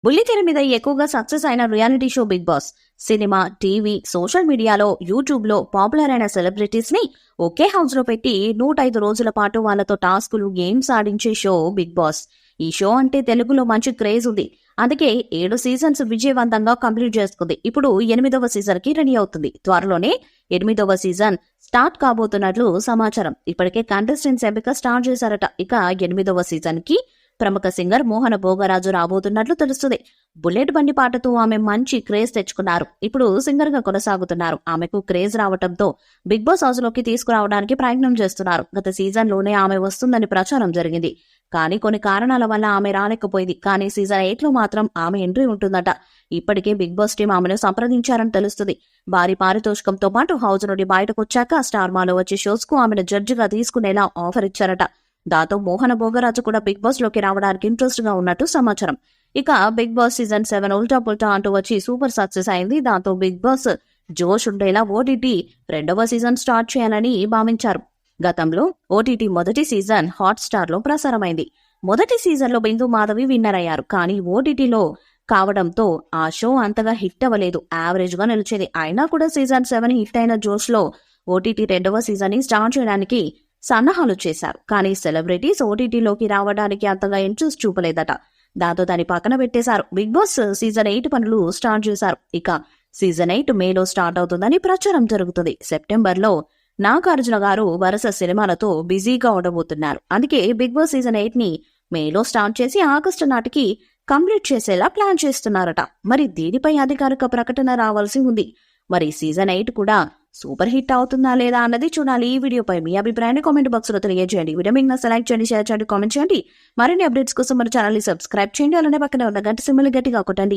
బుల్లితెర మీద ఎక్కువగా సక్సెస్ అయిన reality show Bigg Boss. Cinema, TV, social మీడియాలో, యూట్యూబ్ లో పాపులర్ అయిన సెలబ్రిటీస్ ని ఒకే హౌస్ లో పెట్టి 105 రోజుల పాటు వాళ్ళతో టాస్కులు, గేమ్స్ ఆడించే షో బిగ్ బాస్. ఈ షో అంటే తెలుగులో మంచి క్రేజ్ ఉంది. అందుకే 7 సీజన్స్ విజయవంతంగా కంప్లీట్ చేసుకుంది. ఇప్పుడు 8వ సీజన్ కి రెడీ అవుతుంది. త్వరలోనే 8వ సీజన్ స్టార్ట్ కాబోతున్నట్లు సమాచారం. ఇప్పటికే కంటెస్టెంట్స్ ఎంపిక స్టార్ట్ చేశారట. ఇక 8వ సీజన్ కి ప్రముఖ సింగర్ మోహన భోగరాజు రాబోతున్నట్లు తెలుస్తుంది. బుల్లెట్ బండి పాటతో ఆమె మంచి క్రేజ్ తెచ్చుకున్నారు. ఇప్పుడు సింగర్ గా కొనసాగుతున్నారు. ఆమెకు క్రేజ్ రావడంతో బిగ్ బాస్ హౌస్ లోకి తీసుకురావడానికి ప్రయత్నం చేస్తున్నారు. గత సీజన్ లోనే ఆమె వస్తుందని ప్రచారం జరిగింది. కానీ కొన్ని కారణాల వల్ల ఆమె రాలేకపోయింది. కానీ సీజన్ 8 లో మాత్రం ఆమె ఎంట్రీ ఉంటుందట. ఇప్పటికే బిగ్ బాస్ టీం ఆమెను సంప్రదించారని తెలుస్తుంది. భారీ పారితోషికంతో పాటు హౌస్ నుండి బయటకు వచ్చాక స్టార్ మాలో వచ్చే షోస్ కు ఆమెను జడ్జిగా తీసుకునేలా ఆఫర్ ఇచ్చారట. దాంతో మోహన భోగరాజు కూడా బిగ్ బాస్ లోకి రావడానికి ఇంట్రెస్ట్ గా ఉన్నట్టు సమాచారం. ఇక బిగ్ బాస్ సీజన్ 7 ఉల్టా పుల్టా అంటూ వచ్చి సూపర్ సక్సెస్ అయింది. దాంతో బిగ్ బాస్ జోష్ ఉండేలా ఓటీటీ 2వ సీజన్ స్టార్ట్ చేయాలని భావించారు. గతంలో ఓటీటీ మొదటి సీజన్ హాట్ స్టార్ లో ప్రసారమైంది. మొదటి సీజన్ లో బిందు మాధవి విన్నర్ అయ్యారు. కానీ ఓటీటీలో కావడంతో ఆ షో అంతగా హిట్ అవ్వలేదు. యావరేజ్ గా నిలిచేది. అయినా కూడా సీజన్ 7 హిట్ అయిన జోష్ లో ఓటీటీ 2వ సీజన్ ని స్టార్ట్ చేయడానికి సన్నాహాలు చేశారు. కానీ సెలబ్రిటీస్ ఓటీటీలోకి రావడానికి అంతగా ఇంట్రెస్ట్ చూపలేదట. దాంతో దాన్ని పక్కన పెట్టేశారు. బిగ్ బాస్ సీజన్ 8 పనులు స్టార్ట్ చేశారు. ఇక సీజన్ 8 మేలో స్టార్ట్ అవుతుందని ప్రచారం జరుగుతుంది. సెప్టెంబర్ లో నాగార్జున గారు వరుస సినిమాలతో బిజీగా ఉండబోతున్నారు. అందుకే బిగ్ బాస్ సీజన్ 8 ని మేలో స్టార్ట్ చేసి ఆగస్టు నాటికి కంప్లీట్ చేసేలా ప్లాన్ చేస్తున్నారట. మరి దీనిపై అధికారిక ప్రకటన రావాల్సి ఉంది. మరి సీజన్ 8 కూడా సూపర్ హిట్ అవుతుందా లేదా అన్నది చూడాలి. ఈ వీడియోపై మీ అభిప్రాయాన్ని కామెంట్ బాక్స్ లో తెలియజేయండి. వీడియో మీకు సెలెక్ట్ చేయండి, షేర్ చేయండి, కామెంట్ చేయండి. మరిన్ని అప్డేట్స్ కోసం మన ఛానల్ ని సబ్స్క్రైబ్ చేయండి. అలానే పక్కన ఉన్న గంట సింబల్ గట్టిగా కొట్టండి.